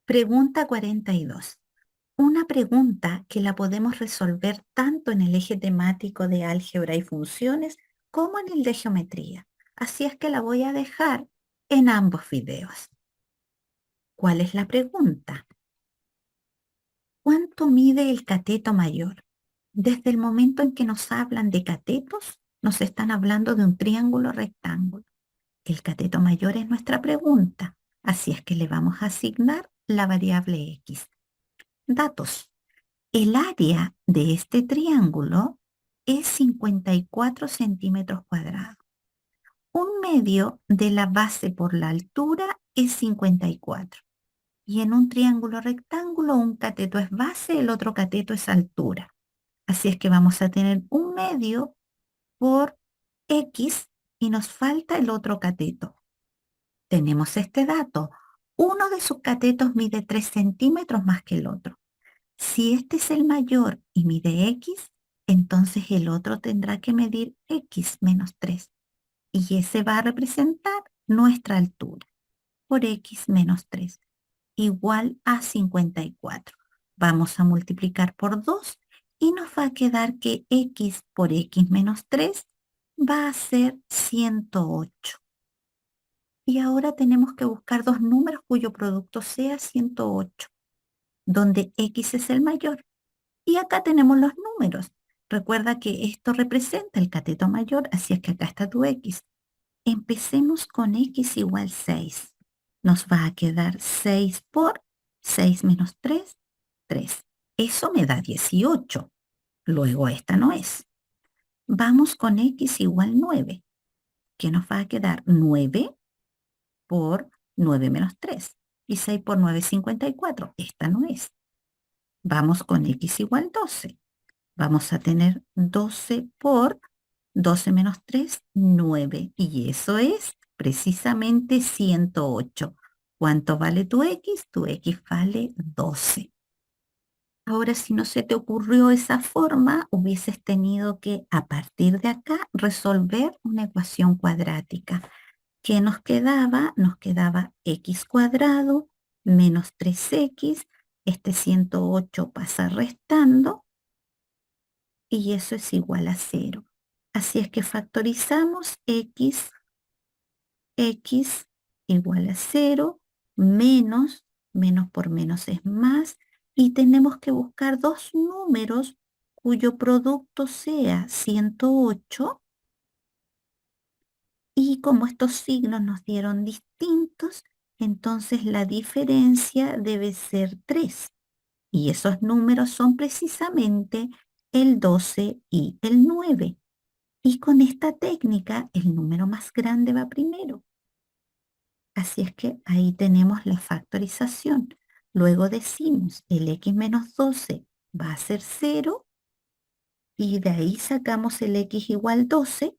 Pregunta 42. Una pregunta que la podemos resolver tanto en el eje temático de álgebra y funciones como en el de geometría. Así es que la voy a dejar en ambos videos. ¿Cuál es la pregunta? ¿Cuánto mide el cateto mayor? Desde el momento en que nos hablan de catetos, nos están hablando de un triángulo rectángulo. El cateto mayor es nuestra pregunta, así es que le vamos a asignar la variable x. Datos. El área de este triángulo es 54 centímetros cuadrados. Un medio de la base por la altura es 54. Y en un triángulo rectángulo, un cateto es base, el otro cateto es altura. Así es que vamos a tener un medio por x y nos falta el otro cateto. Tenemos este dato. Uno de sus catetos mide 3 centímetros más que el otro. Si este es el mayor y mide x, entonces el otro tendrá que medir x menos 3. Y ese va a representar nuestra altura por x menos 3, igual a 54. Vamos a multiplicar por 2 y nos va a quedar que x por x menos 3 va a ser 108. Y ahora tenemos que buscar dos números cuyo producto sea 108, donde x es el mayor. Y acá tenemos los números. Recuerda que esto representa el cateto mayor, así es que acá está tu x. Empecemos con x igual 6. Nos va a quedar 6 por 6 menos 3, 3. Eso me da 18. Luego esta no es. Vamos con x igual 9. ¿Qué nos va a quedar? 9 por 9 menos 3. Y 6 por 9 es 54. Esta no es. Vamos con x igual 12. Vamos a tener 12 por 12 menos 3, 9. Y eso es precisamente 108. ¿Cuánto vale tu x? Tu x vale 12. Ahora, si no se te ocurrió esa forma, hubieses tenido que, a partir de acá, resolver una ecuación cuadrática. ¿Qué nos quedaba? Nos quedaba x cuadrado menos 3x. Este 108 pasa restando y eso es igual a 0. Así es que factorizamos x igual a 0, menos por menos es más, y tenemos que buscar dos números cuyo producto sea 108, y como estos signos nos dieron distintos, entonces la diferencia debe ser 3. Y esos números son precisamente el 12 y el 9. Y con esta técnica, el número más grande va primero. Así es que ahí tenemos la factorización. Luego decimos, el x menos 12 va a ser 0, y de ahí sacamos el x igual 12,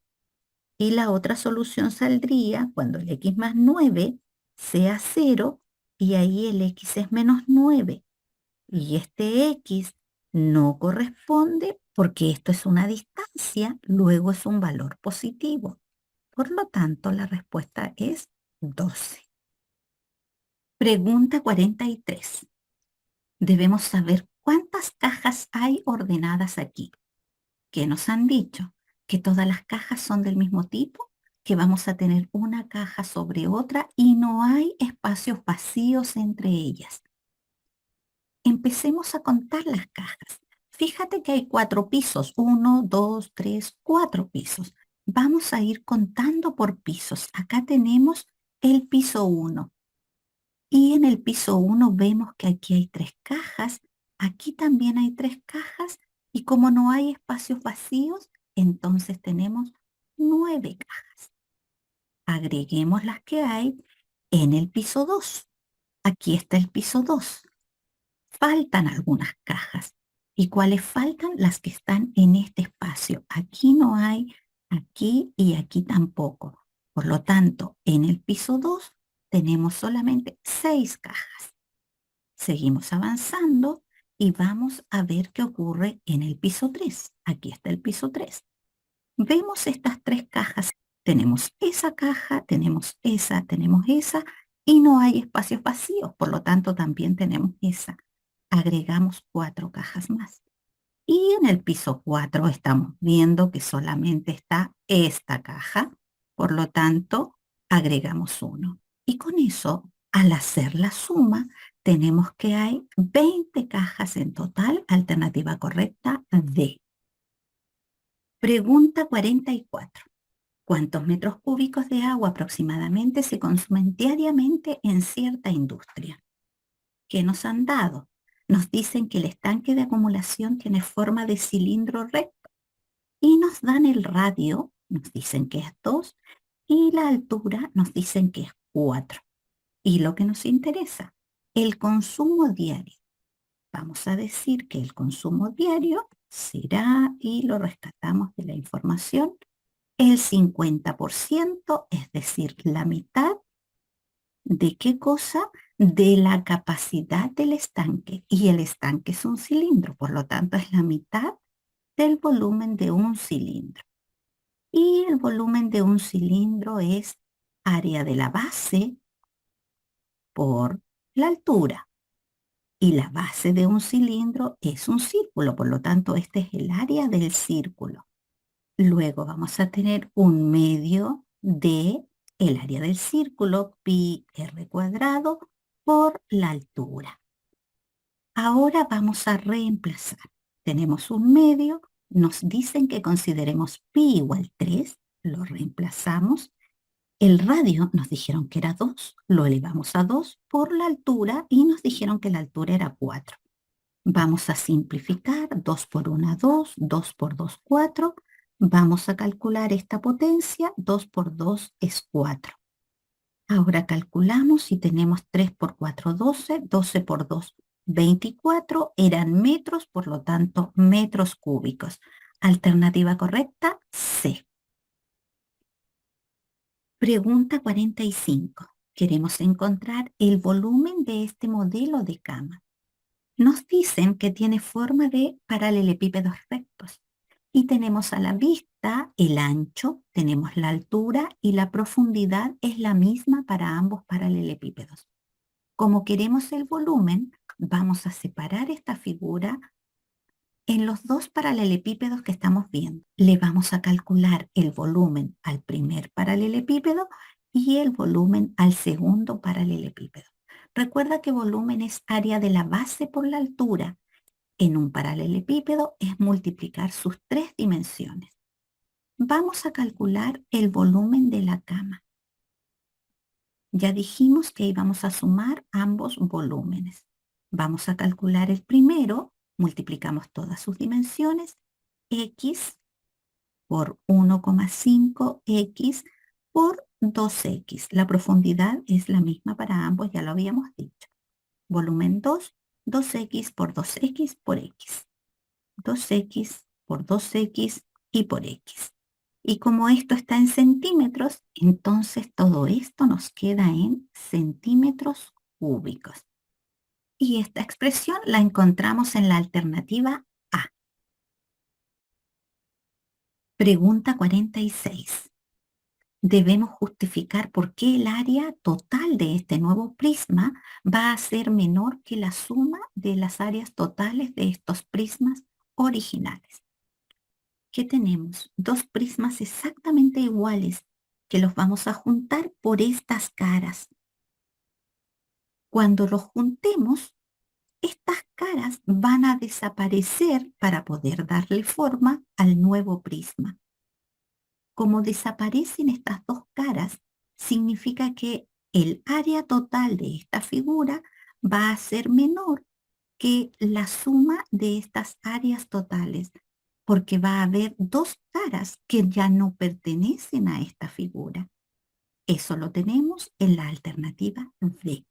y la otra solución saldría cuando el x más 9 sea 0, y ahí el x es menos 9. Y este x no corresponde porque esto es una distancia, luego es un valor positivo. Por lo tanto, la respuesta es 12. Pregunta 43. Debemos saber cuántas cajas hay ordenadas aquí. ¿Qué nos han dicho? Que todas las cajas son del mismo tipo, que vamos a tener una caja sobre otra y no hay espacios vacíos entre ellas. Empecemos a contar las cajas. Fíjate que hay 4 pisos, 1, 2, 3, 4 pisos. Vamos a ir contando por pisos. Acá tenemos el piso 1. Y en el piso 1 vemos que aquí hay 3 cajas. Aquí también hay 3 cajas. Y como no hay espacios vacíos, entonces tenemos 9 cajas. Agreguemos las que hay en el piso 2. Aquí está el piso 2. Faltan algunas cajas. ¿Y cuáles faltan? Las que están en este espacio. Aquí no hay, aquí y aquí tampoco. Por lo tanto, en el piso 2 tenemos solamente 6 cajas. Seguimos avanzando y vamos a ver qué ocurre en el piso 3. Aquí está el piso 3. Vemos estas 3 cajas. Tenemos esa caja, tenemos esa y no hay espacios vacíos, por lo tanto también tenemos esa. Agregamos 4 cajas más. Y en el piso 4 estamos viendo que solamente está esta caja, por lo tanto agregamos 1. Y con eso, al hacer la suma, tenemos que hay 20 cajas en total, alternativa correcta D. Pregunta 44. ¿Cuántos metros cúbicos de agua aproximadamente se consumen diariamente en cierta industria? ¿Qué nos han dado? Nos dicen que el estanque de acumulación tiene forma de cilindro recto y nos dan el radio, nos dicen que es 2 y la altura nos dicen que es 4. Y lo que nos interesa, el consumo diario. Vamos a decir que el consumo diario será, y lo rescatamos de la información, el 50%, es decir, la mitad de qué cosa, de la capacidad del estanque. Y el estanque es un cilindro, por lo tanto es la mitad del volumen de un cilindro. Y el volumen de un cilindro es área de la base por la altura. Y la base de un cilindro es un círculo, por lo tanto este es el área del círculo. Luego vamos a tener un medio de el área del círculo, pi r cuadrado, por la altura. Ahora vamos a reemplazar. Tenemos un medio, nos dicen que consideremos pi igual 3, lo reemplazamos. El radio nos dijeron que era 2, lo elevamos a 2 por la altura y nos dijeron que la altura era 4. Vamos a simplificar, 2 por 1, 2, 2 por 2, 4. Vamos a calcular esta potencia, 2 por 2 es 4. Ahora calculamos y tenemos 3 por 4, 12, 12 por 2, 24, eran metros, por lo tanto, metros cúbicos. Alternativa correcta, C. Pregunta 45. Queremos encontrar el volumen de este modelo de cama. Nos dicen que tiene forma de paralelepípedos rectos y tenemos a la vista el ancho, tenemos la altura y la profundidad es la misma para ambos paralelepípedos. Como queremos el volumen, vamos a separar esta figura en los dos paralelepípedos que estamos viendo. Le vamos a calcular el volumen al primer paralelepípedo y el volumen al segundo paralelepípedo. Recuerda que volumen es área de la base por la altura. En un paralelepípedo es multiplicar sus 3 dimensiones. Vamos a calcular el volumen de la cama. Ya dijimos que íbamos a sumar ambos volúmenes. Vamos a calcular el primero, multiplicamos todas sus dimensiones, x por 1,5x por 2x. La profundidad es la misma para ambos, ya lo habíamos dicho. Volumen 2, 2x por 2x por x. 2x por 2x y por x. Y como esto está en centímetros, entonces todo esto nos queda en centímetros cúbicos. Y esta expresión la encontramos en la alternativa A. Pregunta 46. Debemos justificar por qué el área total de este nuevo prisma va a ser menor que la suma de las áreas totales de estos prismas originales. ¿Qué tenemos? Dos prismas exactamente iguales que los vamos a juntar por estas caras. Cuando los juntemos, estas caras van a desaparecer para poder darle forma al nuevo prisma. Como desaparecen estas dos caras, significa que el área total de esta figura va a ser menor que la suma de estas áreas totales, porque va a haber dos caras que ya no pertenecen a esta figura. Eso lo tenemos en la alternativa D.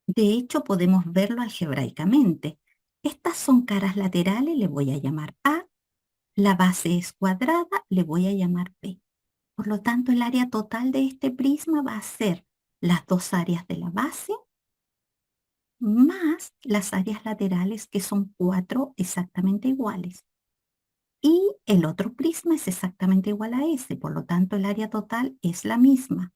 De hecho, podemos verlo algebraicamente. Estas son caras laterales, le voy a llamar A. La base es cuadrada, le voy a llamar B. Por lo tanto, el área total de este prisma va a ser las dos áreas de la base más las áreas laterales, que son 4 exactamente iguales. Y el otro prisma es exactamente igual a ese, por lo tanto el área total es la misma.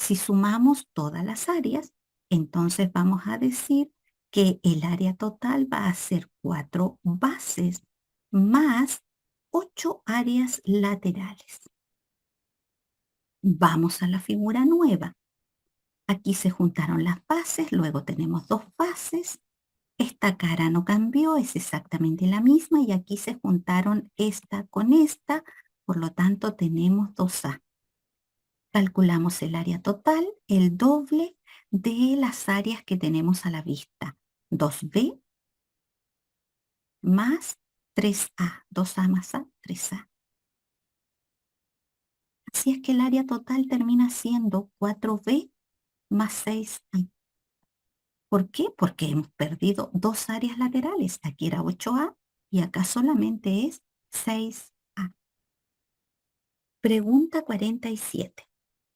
Si sumamos todas las áreas, entonces vamos a decir que el área total va a ser 4 bases más 8 áreas laterales. Vamos a la figura nueva. Aquí se juntaron las bases, luego tenemos 2 bases. Esta cara no cambió, es exactamente la misma y aquí se juntaron esta con esta, por lo tanto tenemos 2A. Calculamos el área total, el doble de las áreas que tenemos a la vista. 2B más 3A. 2A más A, 3A. Así es que el área total termina siendo 4B más 6A. ¿Por qué? Porque hemos perdido 2 áreas laterales. Aquí era 8A y acá solamente es 6A. Pregunta 47.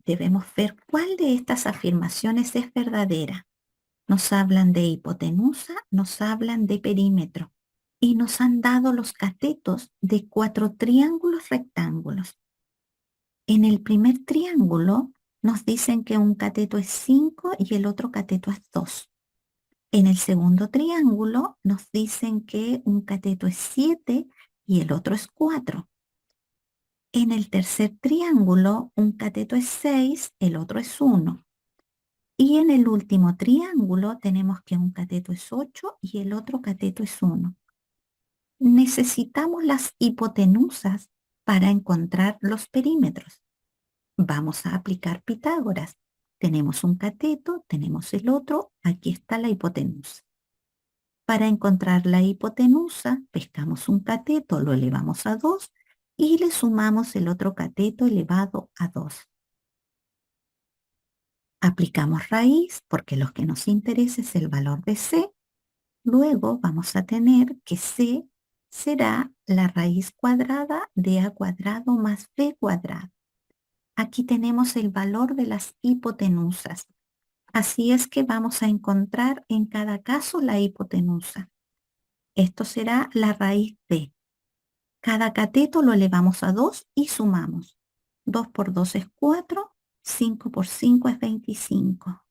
Debemos ver cuál de estas afirmaciones es verdadera. Nos hablan de hipotenusa, nos hablan de perímetro y nos han dado los catetos de 4 triángulos rectángulos. En el primer triángulo nos dicen que un cateto es 5 y el otro cateto es 2. En el segundo triángulo nos dicen que un cateto es 7 y el otro es 4. En el tercer triángulo un cateto es 6, el otro es 1. Y en el último triángulo tenemos que un cateto es 8 y el otro cateto es 1. Necesitamos las hipotenusas para encontrar los perímetros. Vamos a aplicar Pitágoras. Tenemos un cateto, tenemos el otro, aquí está la hipotenusa. Para encontrar la hipotenusa, pescamos un cateto, lo elevamos a 2 y le sumamos el otro cateto elevado a 2. Aplicamos raíz porque lo que nos interesa es el valor de C. Luego vamos a tener que C será la raíz cuadrada de A cuadrado más B cuadrado. Aquí tenemos el valor de las hipotenusas. Así es que vamos a encontrar en cada caso la hipotenusa. Esto será la raíz B. Cada cateto lo elevamos a 2 y sumamos. 2 por 2 es 4, 5 por 5 es 25.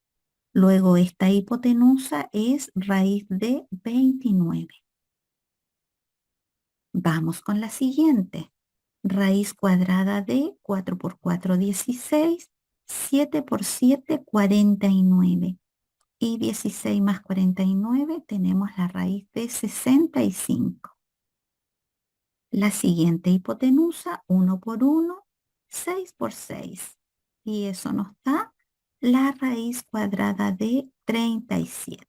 Luego esta hipotenusa es raíz de 29. Vamos con la siguiente. Raíz cuadrada de 4 por 4, 16. 7 por 7, 49. Y 16 más 49 tenemos la raíz de 65. La siguiente hipotenusa, 1 por 1, 6 por 6. Y eso nos da la raíz cuadrada de 37.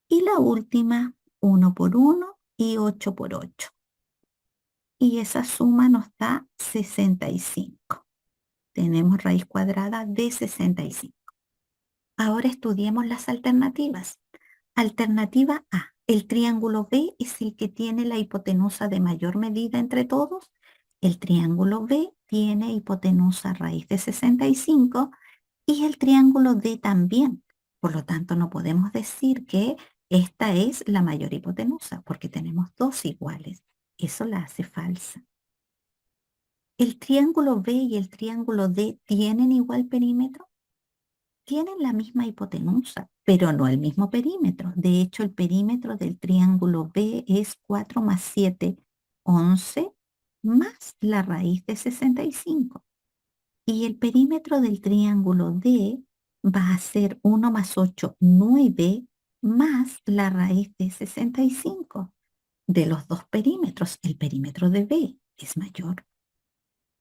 Y la última, 1 por 1 y 8 por 8. Y esa suma nos da 65. Tenemos raíz cuadrada de 65. Ahora estudiemos las alternativas. Alternativa A. El triángulo B es el que tiene la hipotenusa de mayor medida entre todos. El triángulo B tiene hipotenusa raíz de 65 y el triángulo D también. Por lo tanto, no podemos decir que esta es la mayor hipotenusa porque tenemos dos iguales. Eso la hace falsa. ¿El triángulo B y el triángulo D tienen igual perímetro? Tienen la misma hipotenusa, pero no el mismo perímetro. De hecho, el perímetro del triángulo B es 4 más 7, 11, más la raíz de 65. Y el perímetro del triángulo D va a ser 1 más 8, 9, más la raíz de 65. De los dos perímetros, el perímetro de B es mayor.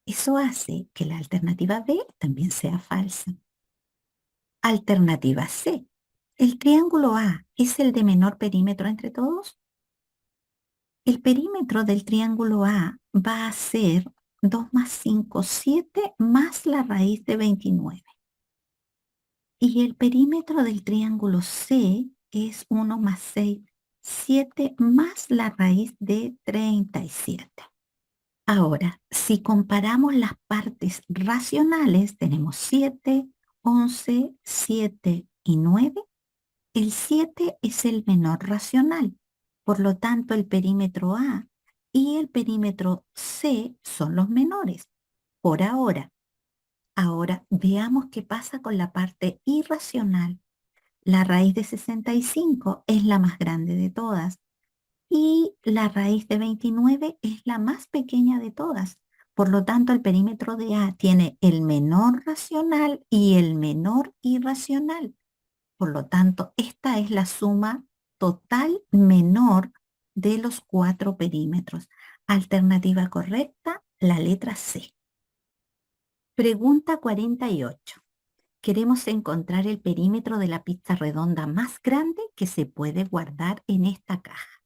Eso hace que la alternativa B también sea falsa. Alternativa C. ¿El triángulo A es el de menor perímetro entre todos? El perímetro del triángulo A va a ser 2 más 5, 7 más la raíz de 29. Y el perímetro del triángulo C es 1 más 6, 7 más la raíz de 37. Ahora, si comparamos las partes racionales, tenemos 7, 11, 7 y 9. El 7 es el menor racional. Por lo tanto, el perímetro A y el perímetro C son los menores, por ahora. Ahora veamos qué pasa con la parte irracional. La raíz de 65 es la más grande de todas y la raíz de 29 es la más pequeña de todas. Por lo tanto, el perímetro de A tiene el menor racional y el menor irracional. Por lo tanto, esta es la suma total menor de los cuatro perímetros. Alternativa correcta, la letra C. Pregunta 48. Queremos encontrar el perímetro de la pizza redonda más grande que se puede guardar en esta caja.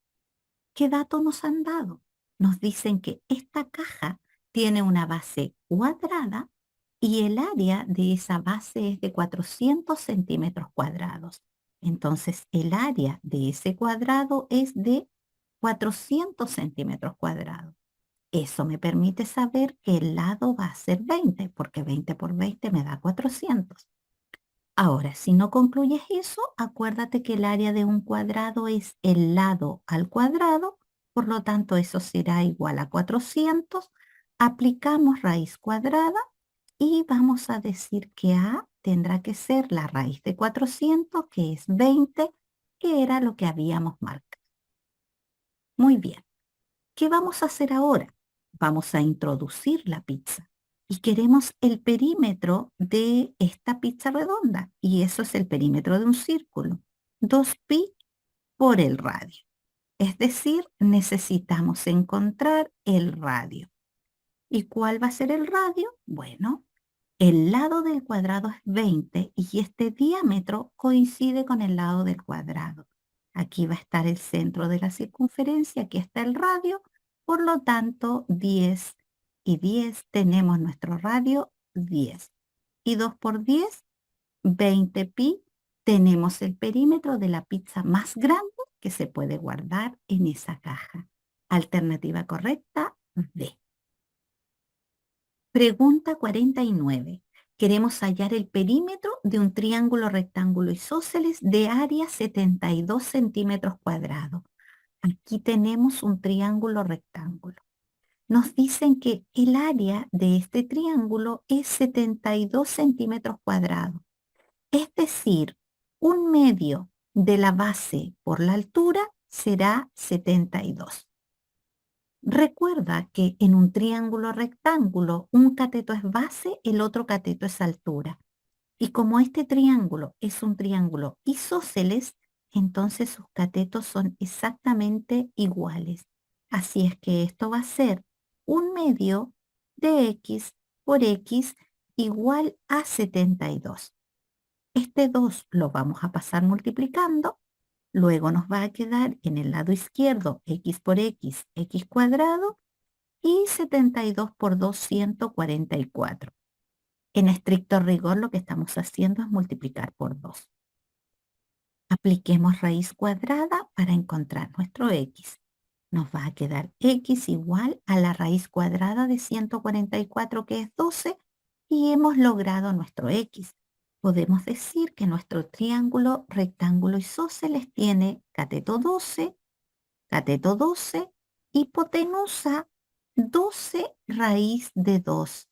¿Qué dato nos han dado? Nos dicen que esta caja tiene una base cuadrada y el área de esa base es de 400 centímetros cuadrados. Entonces, el área de ese cuadrado es de 400 centímetros cuadrados. Eso me permite saber que el lado va a ser 20, porque 20 por 20 me da 400. Ahora, si no concluyes eso, acuérdate que el área de un cuadrado es el lado al cuadrado, por lo tanto eso será igual a 400. Aplicamos raíz cuadrada y vamos a decir que A tendrá que ser la raíz de 400, que es 20, que era lo que habíamos marcado. Muy bien. ¿Qué vamos a hacer ahora? Vamos a introducir la pizza y queremos el perímetro de esta pizza redonda y eso es el perímetro de un círculo, 2pi por el radio. Es decir, necesitamos encontrar el radio. ¿Y cuál va a ser el radio? Bueno, el lado del cuadrado es 20 y este diámetro coincide con el lado del cuadrado. Aquí va a estar el centro de la circunferencia, aquí está el radio, por lo tanto 10 y 10 tenemos nuestro radio 10. Y 2 por 10, 20 pi, tenemos el perímetro de la pizza más grande que se puede guardar en esa caja. Alternativa correcta, D. Pregunta 49. Queremos hallar el perímetro de un triángulo rectángulo isósceles de área 72 centímetros cuadrados. Aquí tenemos un triángulo rectángulo. Nos dicen que el área de este triángulo es 72 centímetros cuadrados. Es decir, un medio de la base por la altura será 72. Recuerda que en un triángulo rectángulo, un cateto es base, el otro cateto es altura. Y como este triángulo es un triángulo isósceles, entonces sus catetos son exactamente iguales. Así es que esto va a ser un medio de x por x igual a 72. Este 2 lo vamos a pasar multiplicando. Luego nos va a quedar en el lado izquierdo x por x, x cuadrado, y 72 por 2, 144. En estricto rigor lo que estamos haciendo es multiplicar por 2. Apliquemos raíz cuadrada para encontrar nuestro x. Nos va a quedar x igual a la raíz cuadrada de 144, que es 12, y hemos logrado nuestro x. Podemos decir que nuestro triángulo rectángulo isósceles tiene cateto 12, hipotenusa 12 raíz de 2.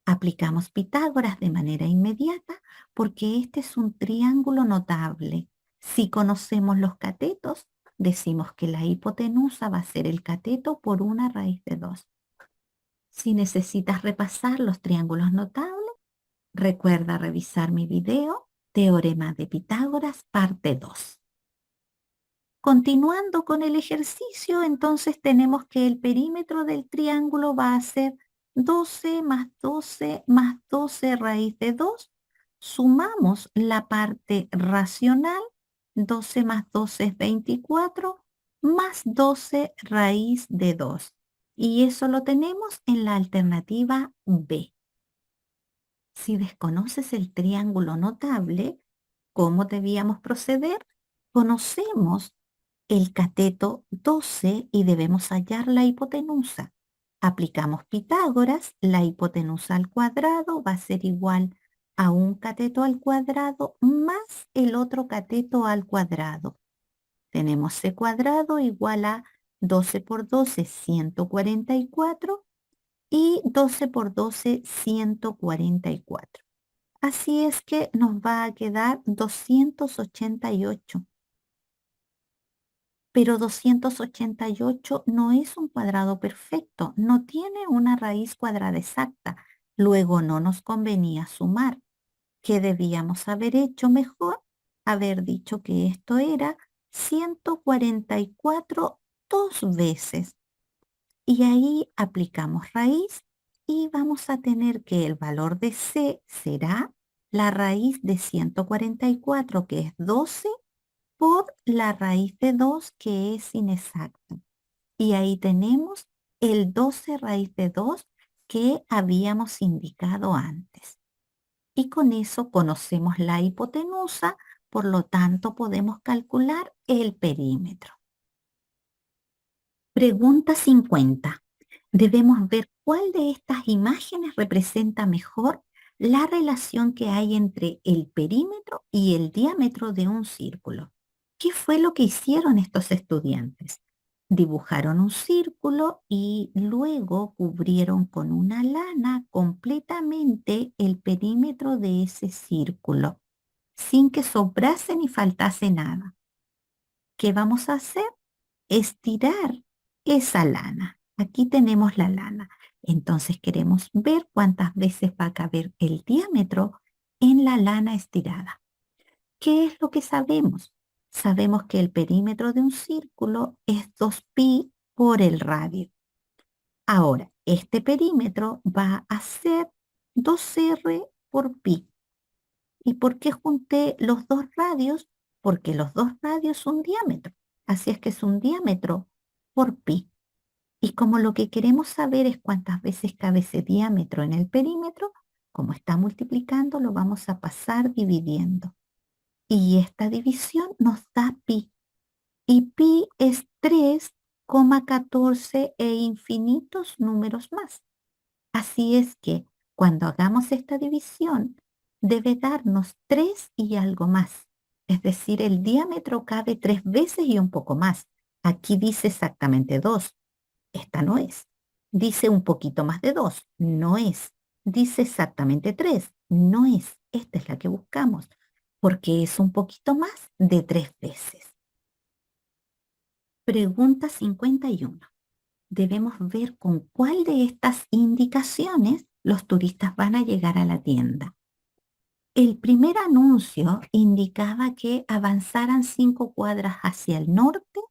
Aplicamos Pitágoras de manera inmediata porque este es un triángulo notable. Si conocemos los catetos, decimos que la hipotenusa va a ser el cateto por una raíz de 2. Si necesitas repasar los triángulos notables, recuerda revisar mi video Teorema de Pitágoras, parte 2. Continuando con el ejercicio, entonces tenemos que el perímetro del triángulo va a ser 12 más 12 más 12 raíz de 2. Sumamos la parte racional, 12 más 12 es 24, más 12 raíz de 2. Y eso lo tenemos en la alternativa B. Si desconoces el triángulo notable, ¿cómo debíamos proceder? Conocemos el cateto 12 y debemos hallar la hipotenusa. Aplicamos Pitágoras, la hipotenusa al cuadrado va a ser igual a un cateto al cuadrado más el otro cateto al cuadrado. Tenemos c cuadrado igual a 12 por 12, 144, y 12 por 12, 144. Así es que nos va a quedar 288. Pero 288 no es un cuadrado perfecto, no tiene una raíz cuadrada exacta. Luego no nos convenía sumar. ¿Qué debíamos haber hecho mejor? Haber dicho que esto era 144 dos veces. Y ahí aplicamos raíz y vamos a tener que el valor de C será la raíz de 144, que es 12, por la raíz de 2, que es inexacta. Y ahí tenemos el 12 raíz de 2 que habíamos indicado antes. Y con eso conocemos la hipotenusa, por lo tanto podemos calcular el perímetro. Pregunta 50. Debemos ver cuál de estas imágenes representa mejor la relación que hay entre el perímetro y el diámetro de un círculo. ¿Qué fue lo que hicieron estos estudiantes? Dibujaron un círculo y luego cubrieron con una lana completamente el perímetro de ese círculo, sin que sobrase ni faltase nada. ¿Qué vamos a hacer? Estirar esa lana. Aquí tenemos la lana. Entonces queremos ver cuántas veces va a caber el diámetro en la lana estirada. ¿Qué es lo que sabemos? Sabemos que el perímetro de un círculo es 2pi por el radio. Ahora, este perímetro va a ser 2r por pi. ¿Y por qué junté los dos radios? Porque los dos radios son diámetro. Así es que es un diámetro por pi. Y como lo que queremos saber es cuántas veces cabe ese diámetro en el perímetro, como está multiplicando, lo vamos a pasar dividiendo. Y esta división nos da pi. Y pi es 3,14 e infinitos números más. Así es que cuando hagamos esta división, debe darnos 3 y algo más. Es decir, el diámetro cabe 3 veces y un poco más. Aquí dice exactamente 2. Esta no es. Dice un poquito más de 2. No es. Dice exactamente 3. No es. Esta es la que buscamos, porque es un poquito más de 3 veces. Pregunta 51. Debemos ver con cuál de estas indicaciones los turistas van a llegar a la tienda. El primer anuncio indicaba que avanzaran 5 cuadras hacia el norte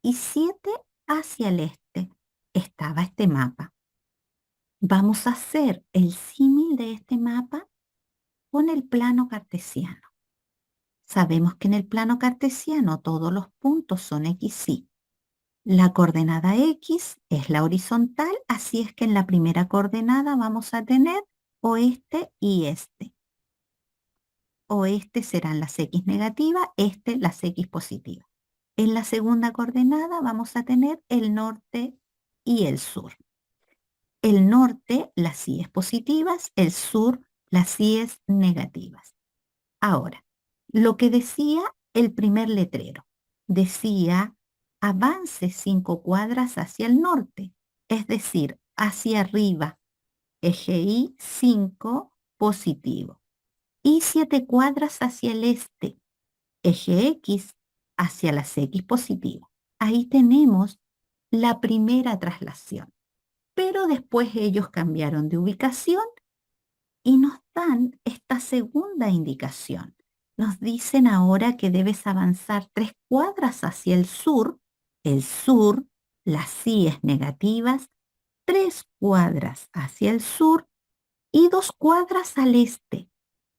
y 7 hacia el este. Estaba este mapa. Vamos a hacer el símil de este mapa con el plano cartesiano. Sabemos que en el plano cartesiano todos los puntos son x, y. La coordenada x es la horizontal, así es que en la primera coordenada vamos a tener oeste y este. Oeste serán las x negativas, este las x positivas. En la segunda coordenada vamos a tener el norte y el sur. El norte, las síes positivas, el sur, las síes negativas. Ahora, lo que decía el primer letrero, decía avance 5 cuadras hacia el norte, es decir, hacia arriba, eje Y 5 positivo, y 7 cuadras hacia el este, eje X hacia las X positivas. Ahí tenemos la primera traslación, pero después ellos cambiaron de ubicación y nos dan esta segunda indicación. Nos dicen ahora que debes avanzar 3 cuadras hacia el sur, las síes negativas, 3 cuadras hacia el sur y 2 cuadras al este.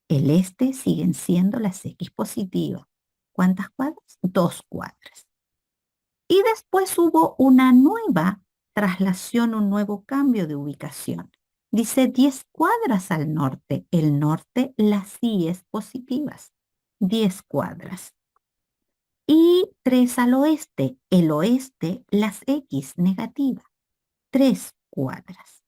El este siguen siendo las X positivas. ¿Cuántas cuadras? 2 cuadras. Y después hubo una nueva traslación, un nuevo cambio de ubicación. Dice 10 cuadras al norte. El norte, las síes positivas. 10 cuadras. Y 3 al oeste. El oeste, las X negativas. 3 cuadras.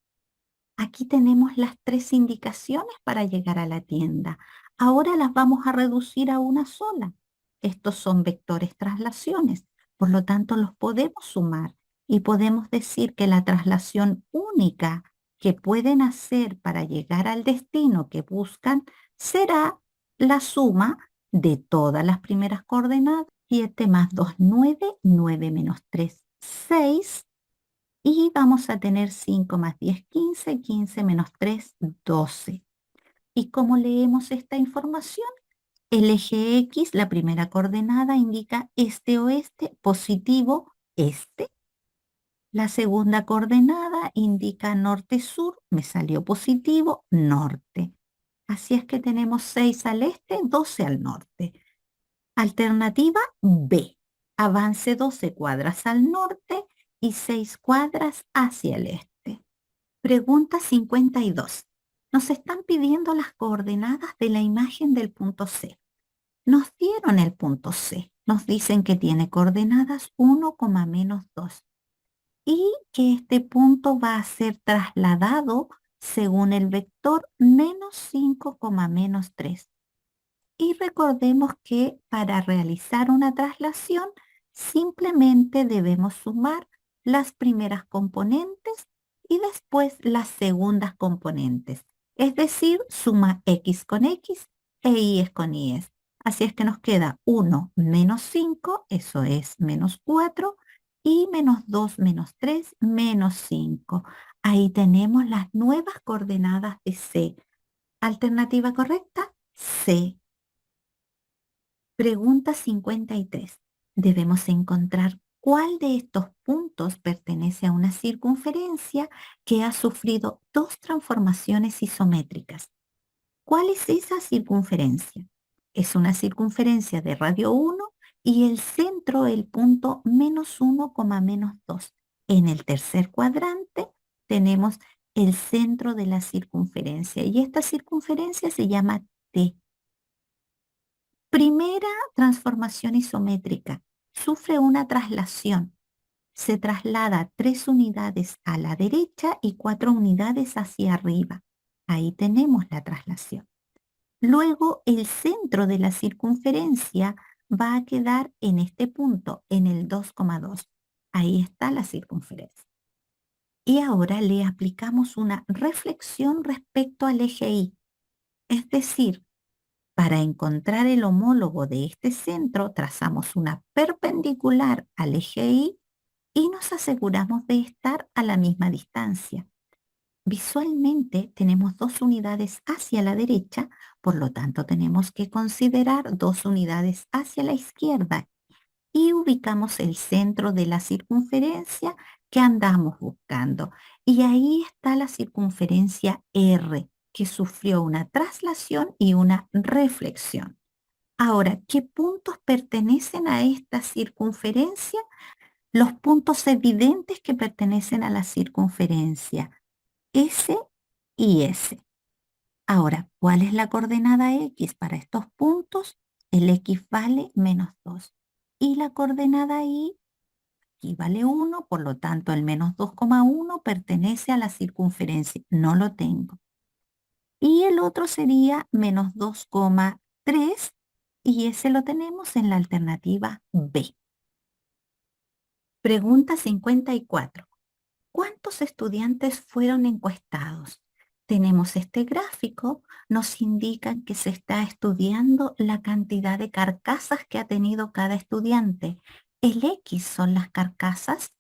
Aquí tenemos las 3 indicaciones para llegar a la tienda. Ahora las vamos a reducir a una sola. Estos son vectores traslaciones, por lo tanto los podemos sumar y podemos decir que la traslación única que pueden hacer para llegar al destino que buscan será la suma de todas las primeras coordenadas. 7 más 2, 9, 9 menos 3, 6. Y vamos a tener 5 más 10, 15, 15 menos 3, 12. ¿Y cómo leemos esta información? El eje X, la primera coordenada, indica este-oeste, positivo, este. La segunda coordenada indica norte-sur, me salió positivo, norte. Así es que tenemos 6 al este, 12 al norte. Alternativa B. Avance 12 cuadras al norte y 6 cuadras hacia el este. Pregunta 52. Nos están pidiendo las coordenadas de la imagen del punto C. Nos dieron el punto C. Nos dicen que tiene coordenadas 1, menos 2 y que este punto va a ser trasladado según el vector menos 5, menos 3. Y recordemos que para realizar una traslación simplemente debemos sumar las primeras componentes y después las segundas componentes. Es decir, suma x con x e y con y. Así es que nos queda 1 menos 5, eso es menos 4, y menos 2 menos 3, menos 5. Ahí tenemos las nuevas coordenadas de C. Alternativa correcta, C. Pregunta 53. Debemos encontrar cuál de estos puntos pertenece a una circunferencia que ha sufrido dos transformaciones isométricas. ¿Cuál es esa circunferencia? Es una circunferencia de radio 1 y el centro el punto menos 1, menos 2. En el tercer cuadrante tenemos el centro de la circunferencia y esta circunferencia se llama T. Primera transformación isométrica. Sufre una traslación. Se traslada 3 unidades a la derecha y 4 unidades hacia arriba. Ahí tenemos la traslación. Luego, el centro de la circunferencia va a quedar en este punto, en el 2,2. Ahí está la circunferencia. Y ahora le aplicamos una reflexión respecto al eje Y. Es decir, para encontrar el homólogo de este centro, trazamos una perpendicular al eje y nos aseguramos de estar a la misma distancia. Visualmente tenemos 2 unidades hacia la derecha, por lo tanto tenemos que considerar 2 unidades hacia la izquierda y ubicamos el centro de la circunferencia que andamos buscando. Y ahí está la circunferencia R, que sufrió una traslación y una reflexión. Ahora, ¿qué puntos pertenecen a esta circunferencia? Los puntos evidentes que pertenecen a la circunferencia, S y S. Ahora, ¿cuál es la coordenada X para estos puntos? El X vale menos 2. Y la coordenada Y, aquí vale 1, por lo tanto el menos 2,1 pertenece a la circunferencia. No lo tengo. Y el otro sería menos 2,3 y ese lo tenemos en la alternativa B. Pregunta 54. ¿Cuántos estudiantes fueron encuestados? Tenemos este gráfico, nos indican que se está estudiando la cantidad de carcasas que ha tenido cada estudiante. El X son las carcasas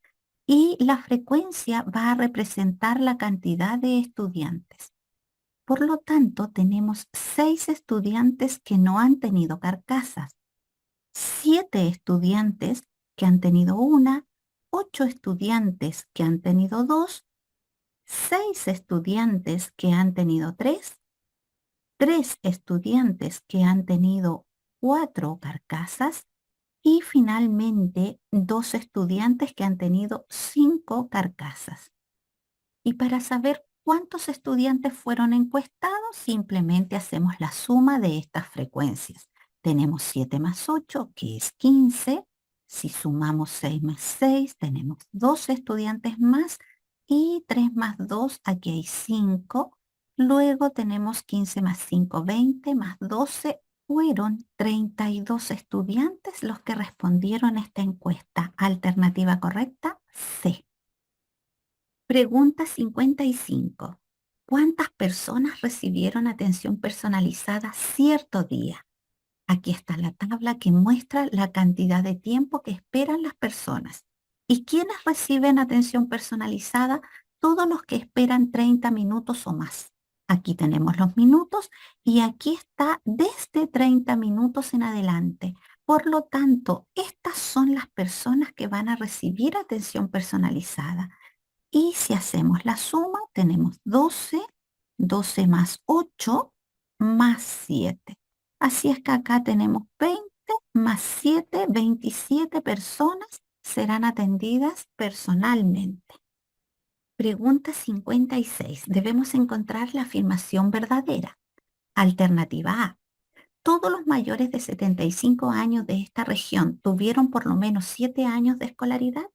y la frecuencia va a representar la cantidad de estudiantes. Por lo tanto, tenemos 6 estudiantes que no han tenido carcasas, 7 estudiantes que han tenido una, 8 estudiantes que han tenido 2, 6 estudiantes que han tenido 3, 3 estudiantes que han tenido 4 carcasas y finalmente 2 estudiantes que han tenido 5 carcasas. Y para saber cuántos estudiantes fueron encuestados, simplemente hacemos la suma de estas frecuencias. Tenemos 7 más 8, que es 15. Si sumamos 6 más 6, tenemos 12 estudiantes más. Y 3 más 2, aquí hay 5. Luego tenemos 15 más 5, 20, más 12. Fueron 32 estudiantes los que respondieron a esta encuesta. Alternativa correcta, C. Pregunta 55. ¿Cuántas personas recibieron atención personalizada cierto día? Aquí está la tabla que muestra la cantidad de tiempo que esperan las personas. ¿Y quiénes reciben atención personalizada? Todos los que esperan 30 minutos o más. Aquí tenemos los minutos y aquí está desde 30 minutos en adelante. Por lo tanto, estas son las personas que van a recibir atención personalizada. Y si hacemos la suma, tenemos 12, 12 más 8 más 7. Así es que acá tenemos 20 más 7, 27 personas serán atendidas personalmente. Pregunta 56. Debemos encontrar la afirmación verdadera. Alternativa A. Todos los mayores de 75 años de esta región tuvieron por lo menos 7 años de escolaridad.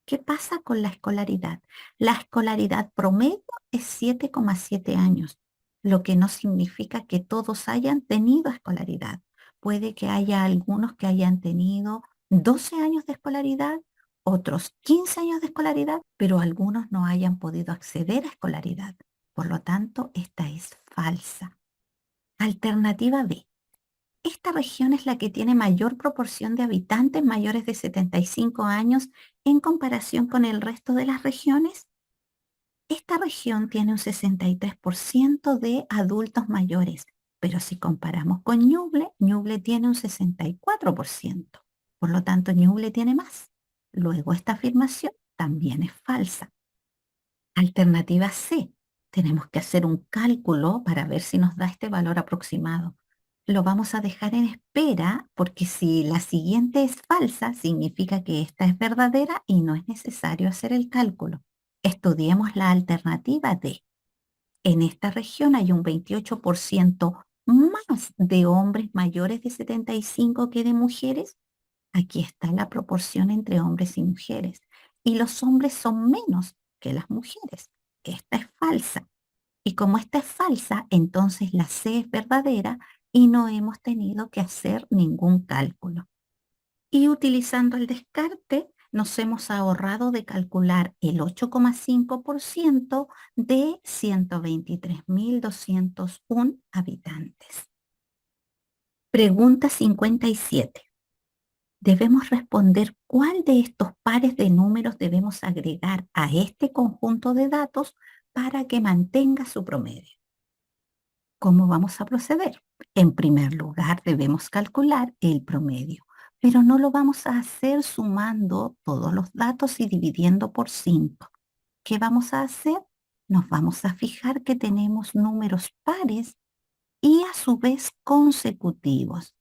¿Qué pasa con la escolaridad? La escolaridad promedio es 7,7 años, lo que no significa que todos hayan tenido escolaridad. Puede que haya algunos que hayan tenido 12 años de escolaridad, otros 15 años de escolaridad, pero algunos no hayan podido acceder a escolaridad. Por lo tanto, esta es falsa. Alternativa B. Esta región es la que tiene mayor proporción de habitantes mayores de 75 años en comparación con el resto de las regiones. Esta región tiene un 63% de adultos mayores, pero si comparamos con Ñuble, Ñuble tiene un 64%. Por lo tanto, Ñuble tiene más. Luego, esta afirmación también es falsa. Alternativa C. Tenemos que hacer un cálculo para ver si nos da este valor aproximado. Lo vamos a dejar en espera porque si la siguiente es falsa, significa que esta es verdadera y no es necesario hacer el cálculo. Estudiemos la alternativa D. En esta región hay un 28% más de hombres mayores de 75 que de mujeres. Aquí está la proporción entre hombres y mujeres. Y los hombres son menos que las mujeres. Esta es falsa. Y como esta es falsa, entonces la C es verdadera y no hemos tenido que hacer ningún cálculo. Y utilizando el descarte, nos hemos ahorrado de calcular el 8,5% de 123.201 habitantes. Pregunta 57. Debemos responder cuál de estos pares de números debemos agregar a este conjunto de datos para que mantenga su promedio. ¿Cómo vamos a proceder? En primer lugar, debemos calcular el promedio, pero no lo vamos a hacer sumando todos los datos y dividiendo por 5. ¿Qué vamos a hacer? Nos vamos a fijar que tenemos números pares y a su vez consecutivos.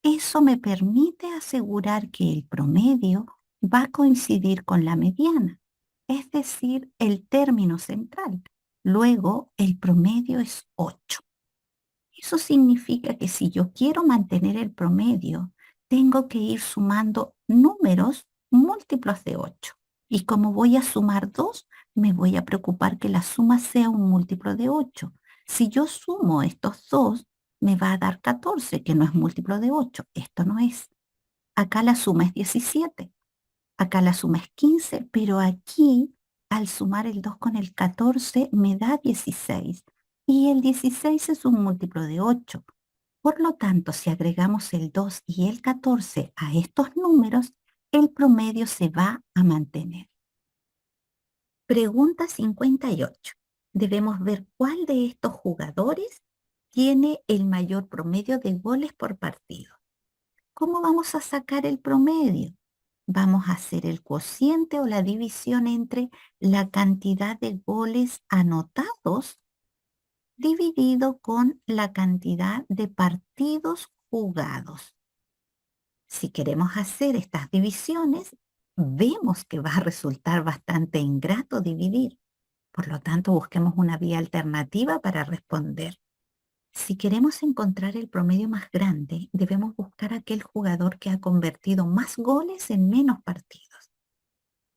Eso me permite asegurar que el promedio va a coincidir con la mediana, es decir, el término central. Luego, el promedio es 8. Eso significa que si yo quiero mantener el promedio, tengo que ir sumando números múltiplos de 8. Y como voy a sumar 2, me voy a preocupar que la suma sea un múltiplo de 8. Si yo sumo estos 2, me va a dar 14, que no es múltiplo de 8. Esto no es. Acá la suma es 17. Acá la suma es 15, pero aquí al sumar el 2 con el 14 me da 16. Y el 16 es un múltiplo de 8. Por lo tanto, si agregamos el 2 y el 14 a estos números, el promedio se va a mantener. Pregunta 58. Debemos ver cuál de estos jugadores tiene el mayor promedio de goles por partido. ¿Cómo vamos a sacar el promedio? Vamos a hacer el cociente o la división entre la cantidad de goles anotados dividido con la cantidad de partidos jugados. Si queremos hacer estas divisiones, vemos que va a resultar bastante ingrato dividir. Por lo tanto, busquemos una vía alternativa para responder. Si queremos encontrar el promedio más grande, debemos buscar aquel jugador que ha convertido más goles en menos partidos.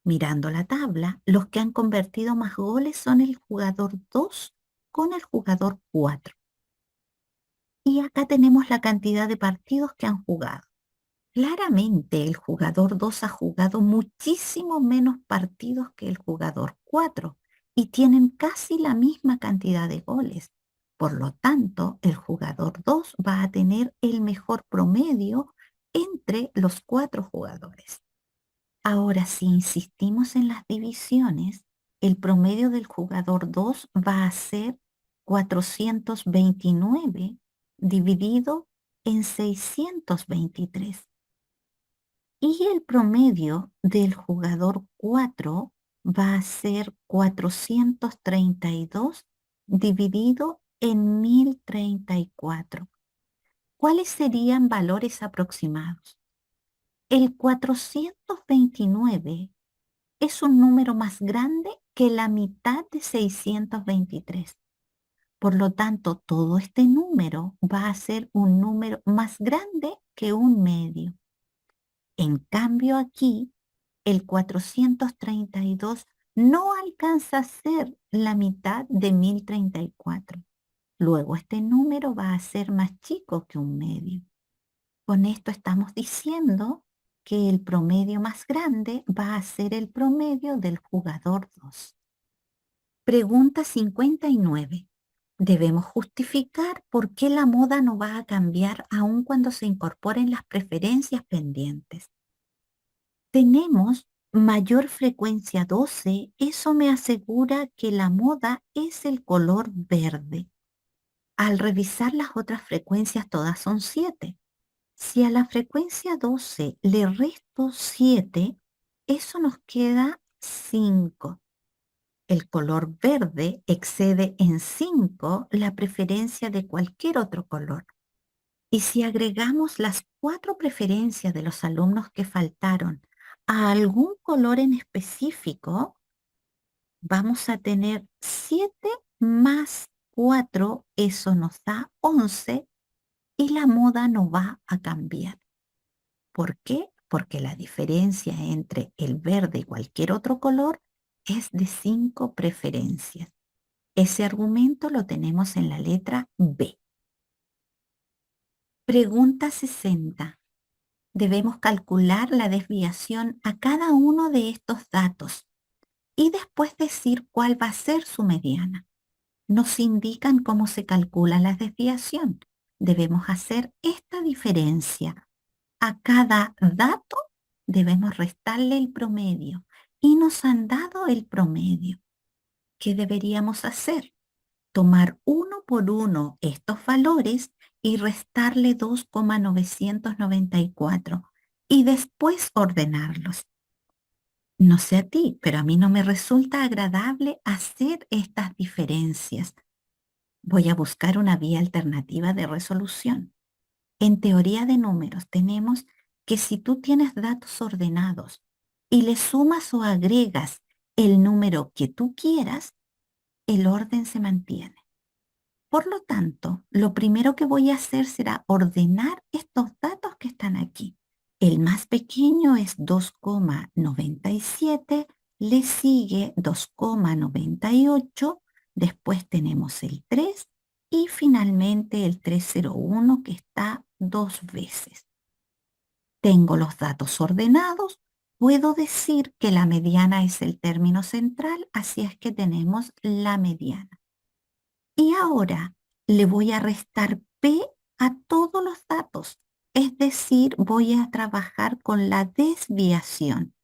Mirando la tabla, los que han convertido más goles son el jugador 2 con el jugador 4. Y acá tenemos la cantidad de partidos que han jugado. Claramente el jugador 2 ha jugado muchísimo menos partidos que el jugador 4 y tienen casi la misma cantidad de goles. Por lo tanto, el jugador 2 va a tener el mejor promedio entre los cuatro jugadores. Ahora, si insistimos en las divisiones, el promedio del jugador 2 va a ser 429 dividido en 623. Y el promedio del jugador 4 va a ser 432 dividido en 1034. ¿Cuáles serían valores aproximados? El 429 es un número más grande que la mitad de 623. Por lo tanto, todo este número va a ser un número más grande que un medio. En cambio, aquí el 432 no alcanza a ser la mitad de 1034. Luego este número va a ser más chico que un medio. Con esto estamos diciendo que el promedio más grande va a ser el promedio del jugador 2. Pregunta 59. Debemos justificar por qué la moda no va a cambiar aun cuando se incorporen las preferencias pendientes. Tenemos mayor frecuencia 12, eso me asegura que la moda es el color verde. Al revisar las otras frecuencias, todas son 7. Si a la frecuencia 12 le resto 7, eso nos queda 5. El color verde excede en 5 la preferencia de cualquier otro color. Y si agregamos las 4 preferencias de los alumnos que faltaron a algún color en específico, vamos a tener 7 más 4, eso nos da 11 y la moda no va a cambiar. ¿Por qué? Porque la diferencia entre el verde y cualquier otro color es de 5 preferencias. Ese argumento lo tenemos en la letra B. Pregunta 60. Debemos calcular la desviación a cada uno de estos datos y después decir cuál va a ser su mediana. Nos indican cómo se calcula la desviación. Debemos hacer esta diferencia. A cada dato debemos restarle el promedio y nos han dado el promedio. ¿Qué deberíamos hacer? Tomar uno por uno estos valores y restarle 2,994 y después ordenarlos. No sé a ti, pero a mí no me resulta agradable hacer estas diferencias. Voy a buscar una vía alternativa de resolución. En teoría de números tenemos que si tú tienes datos ordenados y le sumas o agregas el número que tú quieras, el orden se mantiene. Por lo tanto, lo primero que voy a hacer será ordenar estos datos que están aquí. El más pequeño es 2,97, le sigue 2,98, después tenemos el 3 y finalmente el 301 que está dos veces. Tengo los datos ordenados, puedo decir que la mediana es el término central, así es que tenemos la mediana. Y ahora le voy a restar P a todos los datos, es decir, voy a trabajar con la desviación.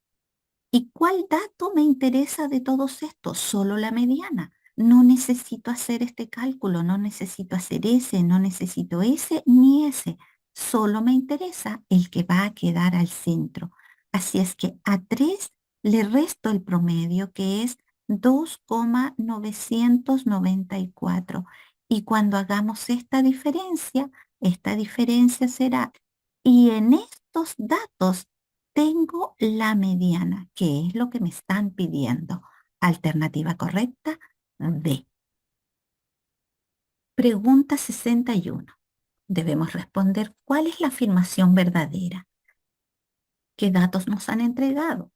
¿Y cuál dato me interesa de todos estos? Solo la mediana. No necesito hacer este cálculo, no necesito hacer ese, no necesito ese ni ese. Solo me interesa el que va a quedar al centro. Así es que a 3 le resto el promedio, que es 2,994. Y cuando hagamos esta diferencia será, y en estos datos tengo la mediana, que es lo que me están pidiendo. Alternativa correcta, D. Pregunta 61. Debemos responder cuál es la afirmación verdadera. ¿Qué datos nos han entregado?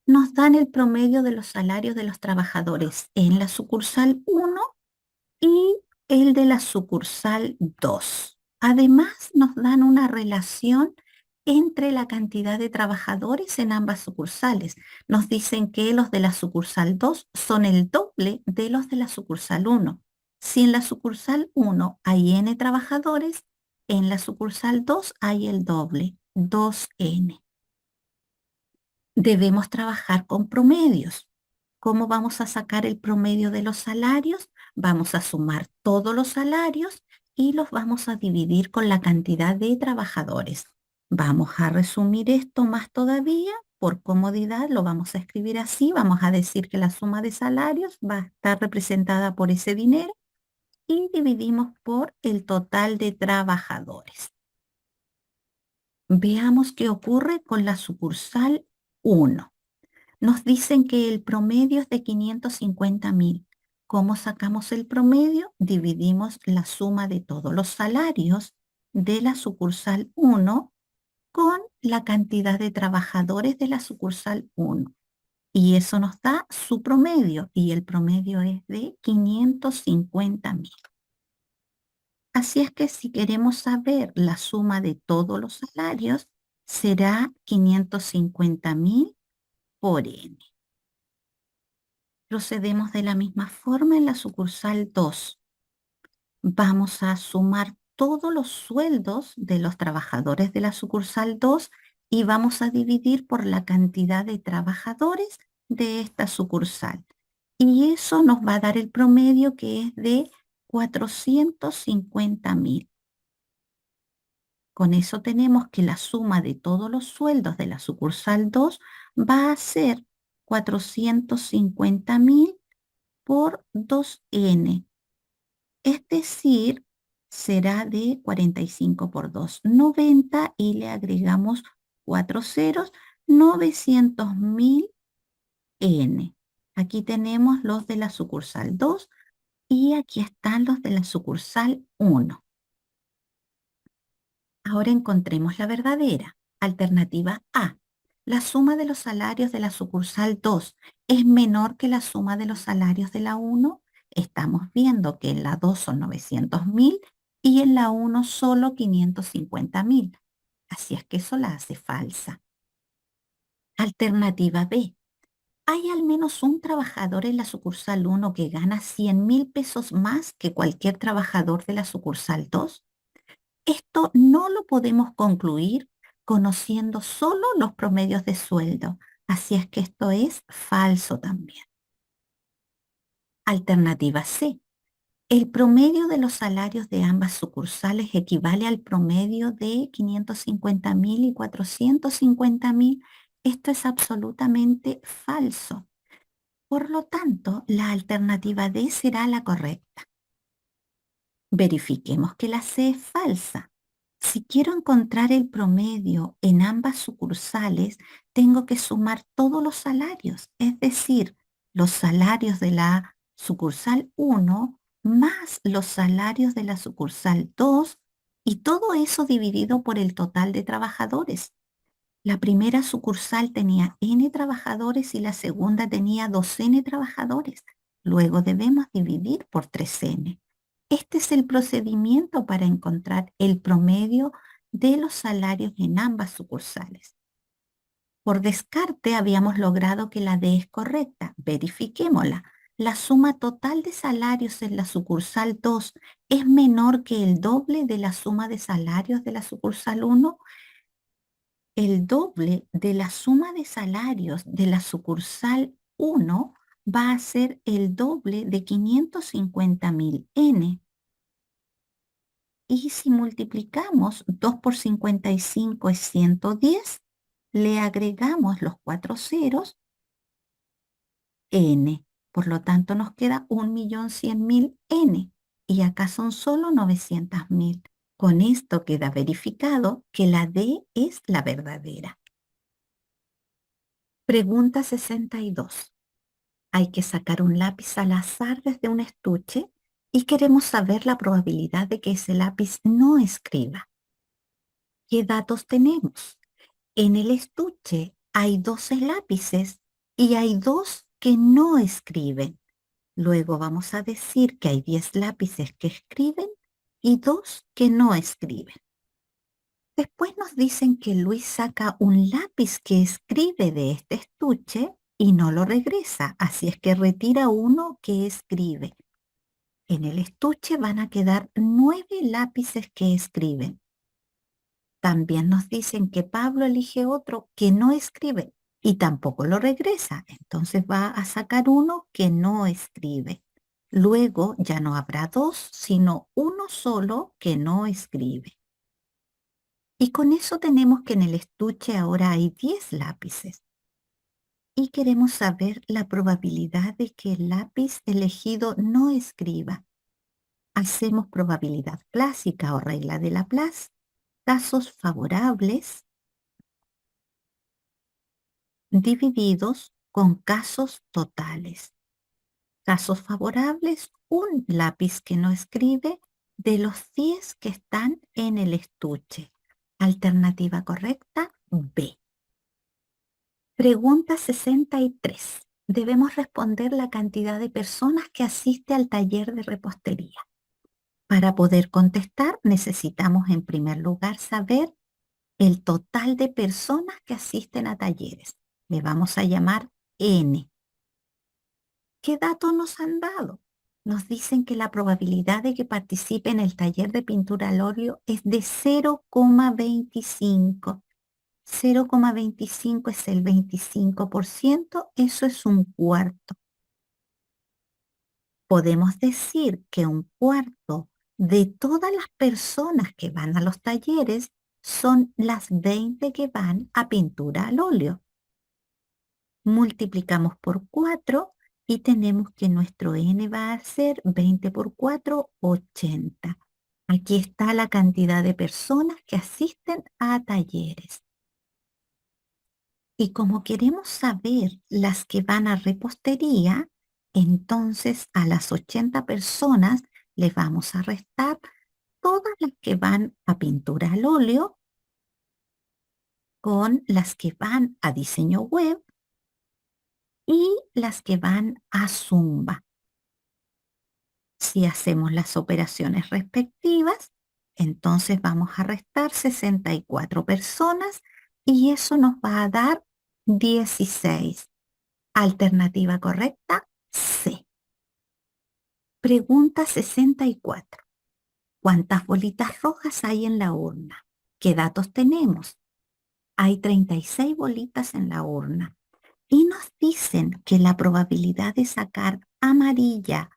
Nos dan el promedio de los salarios de los trabajadores en la sucursal 1 y el de la sucursal 2. Además, nos dan una relación entre la cantidad de trabajadores en ambas sucursales. Nos dicen que los de la sucursal 2 son el doble de los de la sucursal 1. Si en la sucursal 1 hay n trabajadores, en la sucursal 2 hay el doble, 2n. Debemos trabajar con promedios. ¿Cómo vamos a sacar el promedio de los salarios? Vamos a sumar todos los salarios y los vamos a dividir con la cantidad de trabajadores. Vamos a resumir esto más todavía. Por comodidad lo vamos a escribir así. Vamos a decir que la suma de salarios va a estar representada por ese dinero y dividimos por el total de trabajadores. Veamos qué ocurre con la sucursal 1. Nos dicen que el promedio es de 550.000. ¿Cómo sacamos el promedio? Dividimos la suma de todos los salarios de la sucursal 1 con la cantidad de trabajadores de la sucursal 1. Y eso nos da su promedio, y el promedio es de 550.000. Así es que si queremos saber la suma de todos los salarios, será 550.000 por n. Procedemos de la misma forma en la sucursal 2. Vamos a sumar todos los sueldos de los trabajadores de la sucursal 2 y vamos a dividir por la cantidad de trabajadores de esta sucursal. Y eso nos va a dar el promedio, que es de 450.000. Con eso tenemos que la suma de todos los sueldos de la sucursal 2 va a ser 450.000 por 2n. Es decir, será de 45 por 2, 90, y le agregamos 4 ceros, 900.000 n. Aquí tenemos los de la sucursal 2 y aquí están los de la sucursal 1. Ahora encontremos la verdadera. Alternativa A. La suma de los salarios de la sucursal 2 es menor que la suma de los salarios de la 1. Estamos viendo que en la 2 son 900.000 y en la 1 solo 550.000. Así es que eso la hace falsa. Alternativa B. ¿Hay al menos un trabajador en la sucursal 1 que gana 100.000 pesos más que cualquier trabajador de la sucursal 2? Esto no lo podemos concluir conociendo solo los promedios de sueldo, así es que esto es falso también. Alternativa C. El promedio de los salarios de ambas sucursales equivale al promedio de 550.000 y 450.000. Esto es absolutamente falso. Por lo tanto, la alternativa D será la correcta. Verifiquemos que la C es falsa. Si quiero encontrar el promedio en ambas sucursales, tengo que sumar todos los salarios, es decir, los salarios de la sucursal 1 más los salarios de la sucursal 2, y todo eso dividido por el total de trabajadores. La primera sucursal tenía n trabajadores y la segunda tenía 2n trabajadores. Luego debemos dividir por 3n. Este es el procedimiento para encontrar el promedio de los salarios en ambas sucursales. Por descarte habíamos logrado que la D es correcta. Verifiquémosla. La suma total de salarios en la sucursal 2 es menor que el doble de la suma de salarios de la sucursal 1. El doble de la suma de salarios de la sucursal 1 va a ser el doble de 550.000 n. Y si multiplicamos 2 por 55 es 110, le agregamos los 4 ceros, n. Por lo tanto nos queda 1.100.000 n. Y acá son solo 900.000. Con esto queda verificado que la D es la verdadera. Pregunta 62. Hay que sacar un lápiz al azar desde un estuche y queremos saber la probabilidad de que ese lápiz no escriba. ¿Qué datos tenemos? En el estuche hay 12 lápices y hay 2 que no escriben. Luego vamos a decir que hay 10 lápices que escriben y 2 que no escriben. Después nos dicen que Luis saca un lápiz que escribe de este estuche y no lo regresa, así es que retira uno que escribe. En el estuche van a quedar 9 lápices que escriben. También nos dicen que Pablo elige otro que no escribe y tampoco lo regresa. Entonces va a sacar uno que no escribe. Luego ya no habrá dos, sino uno solo que no escribe. Y con eso tenemos que en el estuche ahora hay 10 lápices. Y queremos saber la probabilidad de que el lápiz elegido no escriba. Hacemos probabilidad clásica o regla de Laplace. Casos favorables divididos con casos totales. Casos favorables, un lápiz que no escribe de los 10 que están en el estuche. Alternativa correcta, B. Pregunta 63. Debemos responder la cantidad de personas que asiste al taller de repostería. Para poder contestar, necesitamos en primer lugar saber el total de personas que asisten a talleres. Le vamos a llamar N. ¿Qué datos nos han dado? Nos dicen que la probabilidad de que participe en el taller de pintura al óleo es de 0,25. 0,25 es el 25%, eso es un cuarto. Podemos decir que un cuarto de todas las personas que van a los talleres son las 20 que van a pintura al óleo. Multiplicamos por 4 y tenemos que nuestro n va a ser 20 por 4, 80. Aquí está la cantidad de personas que asisten a talleres. Y como queremos saber las que van a repostería, entonces a las 80 personas les vamos a restar todas las que van a pintura al óleo con las que van a diseño web y las que van a Zumba. Si hacemos las operaciones respectivas, entonces vamos a restar 64 personas y eso nos va a dar 16. Alternativa correcta, C. Pregunta 64. ¿Cuántas bolitas rojas hay en la urna? ¿Qué datos tenemos? Hay 36 bolitas en la urna y nos dicen que la probabilidad de sacar amarilla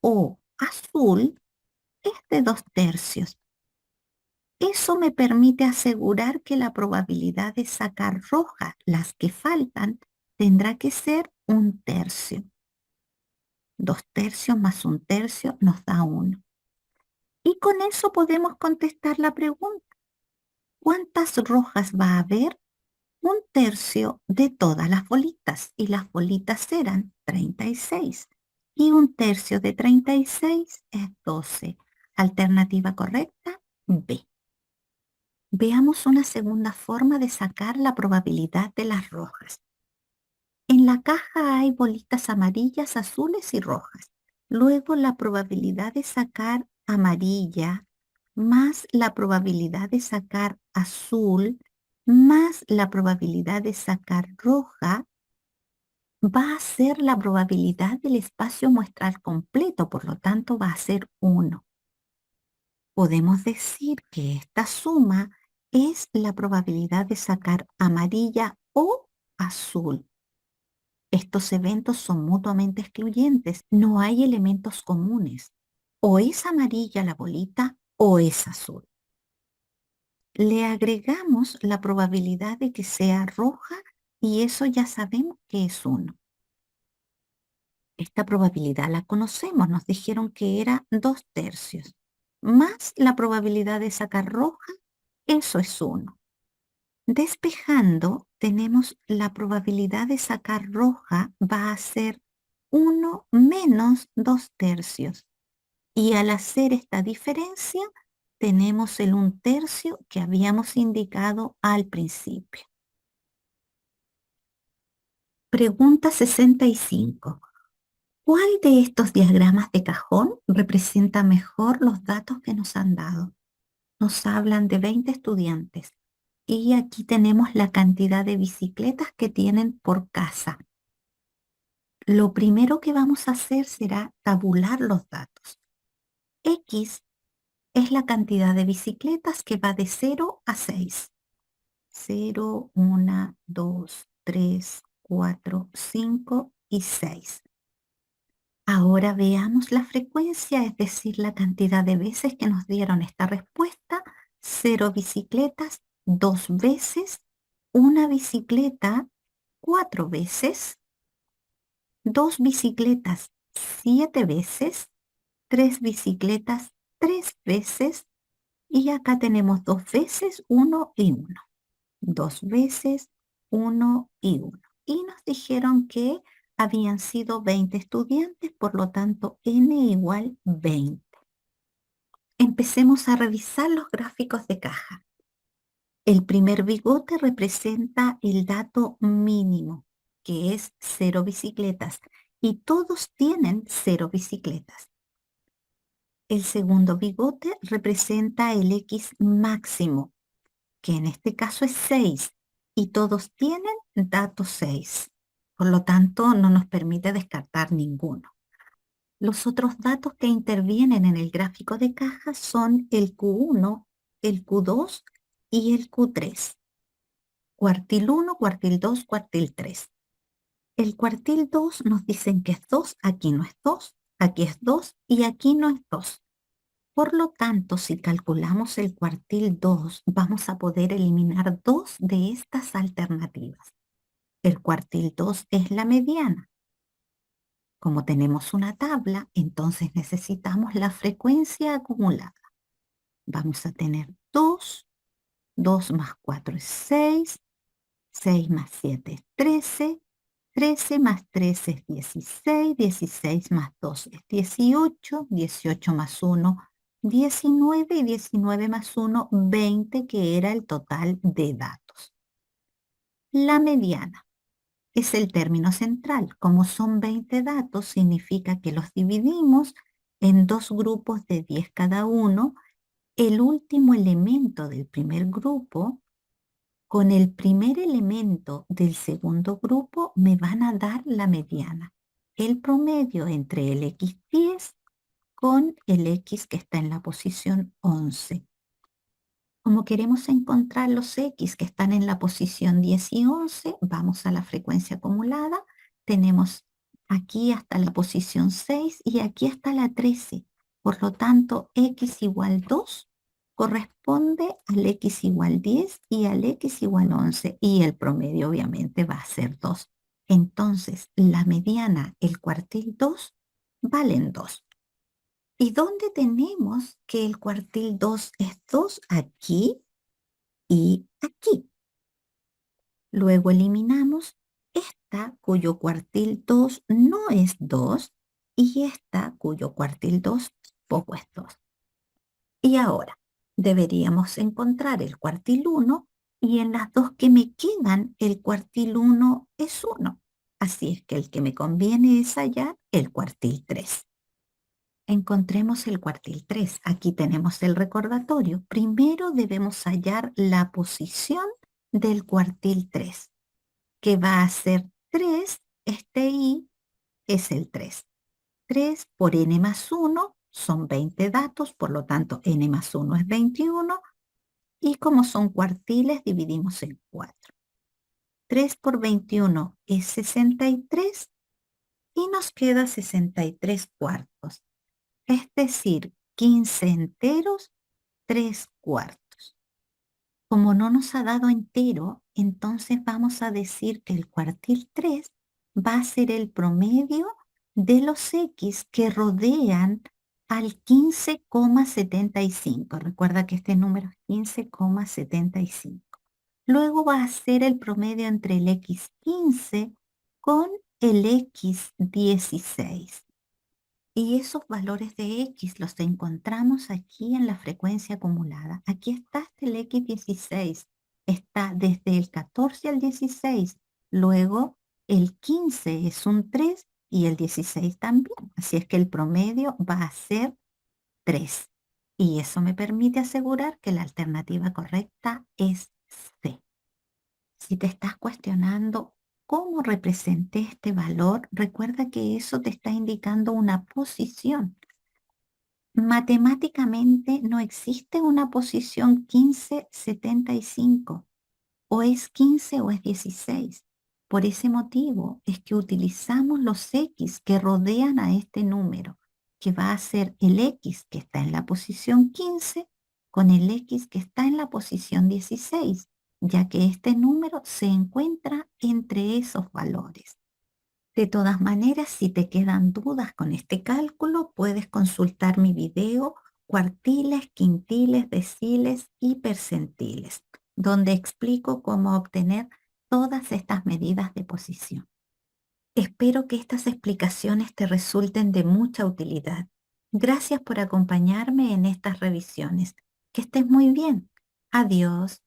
o azul es de 2/3. Eso me permite asegurar que la probabilidad de sacar roja, las que faltan, tendrá que ser 1/3. 2/3 más 1/3 nos da 1. Y con eso podemos contestar la pregunta. ¿Cuántas rojas va a haber? 1/3 de todas las bolitas. Y las bolitas eran 36. Y 1/3 de 36 es 12. Alternativa correcta, B. Veamos una segunda forma de sacar la probabilidad de las rojas. En la caja hay bolitas amarillas, azules y rojas. Luego la probabilidad de sacar amarilla más la probabilidad de sacar azul más la probabilidad de sacar roja va a ser la probabilidad del espacio muestral completo, por lo tanto va a ser 1. Podemos decir que esta suma es la probabilidad de sacar amarilla o azul. Estos eventos son mutuamente excluyentes, no hay elementos comunes. O es amarilla la bolita o es azul. Le agregamos la probabilidad de que sea roja y eso ya sabemos que es 1. Esta probabilidad la conocemos, nos dijeron que era 2/3. Más la probabilidad de sacar roja, eso es 1. Despejando, tenemos la probabilidad de sacar roja va a ser 1 menos 2/3. Y al hacer esta diferencia, tenemos el 1/3 que habíamos indicado al principio. Pregunta 65. ¿Cuál de estos diagramas de cajón representa mejor los datos que nos han dado? nos hablan de 20 estudiantes y aquí tenemos la cantidad de bicicletas que tienen por casa. Lo primero que vamos a hacer será tabular los datos. X es la cantidad de bicicletas que va de 0 a 6. 0, 1, 2, 3, 4, 5 y 6. Ahora veamos la frecuencia, es decir, la cantidad de veces que nos dieron esta respuesta. 0 bicicletas 2 veces, una bicicleta 4 veces, 2 bicicletas 7 veces, 3 bicicletas 3 veces y acá tenemos 2 veces, 1 y 1. 2 veces, 1 y 1. Y nos dijeron que habían sido 20 estudiantes, por lo tanto n igual 20. Empecemos a revisar los gráficos de caja. El primer bigote representa el dato mínimo, que es 0 bicicletas, y todos tienen 0 bicicletas. El segundo bigote representa el X máximo, que en este caso es 6, y todos tienen dato 6. Por lo tanto, no nos permite descartar ninguno. Los otros datos que intervienen en el gráfico de caja son el Q1, el Q2 y el Q3. Cuartil 1, cuartil 2, cuartil 3. El cuartil 2 nos dicen que es 2, aquí no es 2, aquí es 2 y aquí no es 2. Por lo tanto, si calculamos el cuartil 2, vamos a poder eliminar dos de estas alternativas. El cuartil 2 es la mediana. Como tenemos una tabla, entonces necesitamos la frecuencia acumulada. Vamos a tener 2, 2 más 4 es 6, 6 más 7 es 13, 13 más 13 es 16, 16 más 2 es 18, 18 más 1, 19 y 19 más 1, 20, que era el total de datos. La mediana es el término central. Como son 20 datos, significa que los dividimos en dos grupos de 10 cada uno. El último elemento del primer grupo con el primer elemento del segundo grupo me van a dar la mediana, el promedio entre el X10 con el X que está en la posición 11. Como queremos encontrar los X que están en la posición 10 y 11, vamos a la frecuencia acumulada. Tenemos aquí hasta la posición 6 y aquí hasta la 13. Por lo tanto, X igual 2 corresponde al X igual 10 y al X igual 11. Y el promedio obviamente va a ser 2. Entonces, la mediana, el cuartil 2, valen 2. ¿Y dónde tenemos que el cuartil 2 es 2? Aquí y aquí. Luego eliminamos esta cuyo cuartil 2 no es 2 y esta cuyo cuartil 2 tampoco es 2. Y ahora deberíamos encontrar el cuartil 1 y en las dos que me quedan el cuartil 1 es 1. Así es que el que me conviene es hallar el cuartil 3. Encontremos el cuartil 3. Aquí tenemos el recordatorio. Primero debemos hallar la posición del cuartil 3, que va a ser 3, este I es el 3. 3 por n más 1 son 20 datos, por lo tanto n más 1 es 21, y como son cuartiles dividimos en 4. 3 por 21 es 63 y nos queda 63 cuartos. Es decir, 15 enteros, 3 cuartos. Como no nos ha dado entero, entonces vamos a decir que el cuartil 3 va a ser el promedio de los X que rodean al 15,75. Recuerda que este número es 15,75. Luego va a ser el promedio entre el X15 con el X16. Y esos valores de X los encontramos aquí en la frecuencia acumulada. Aquí está el X16. Está desde el 14 al 16. Luego el 15 es un 3 y el 16 también. Así es que el promedio va a ser 3. y eso me permite asegurar que la alternativa correcta es C. Si te estás cuestionando cómo representé este valor, recuerda que eso te está indicando una posición. Matemáticamente no existe una posición 1575. O es 15 o es 16. Por ese motivo es que utilizamos los X que rodean a este número, que va a ser el X que está en la posición 15 con el X que está en la posición 16, ya que este número se encuentra entre esos valores. De todas maneras, si te quedan dudas con este cálculo, puedes consultar mi video cuartiles, quintiles, deciles y percentiles, donde explico cómo obtener todas estas medidas de posición. Espero que estas explicaciones te resulten de mucha utilidad. Gracias por acompañarme en estas revisiones. Que estés muy bien. Adiós.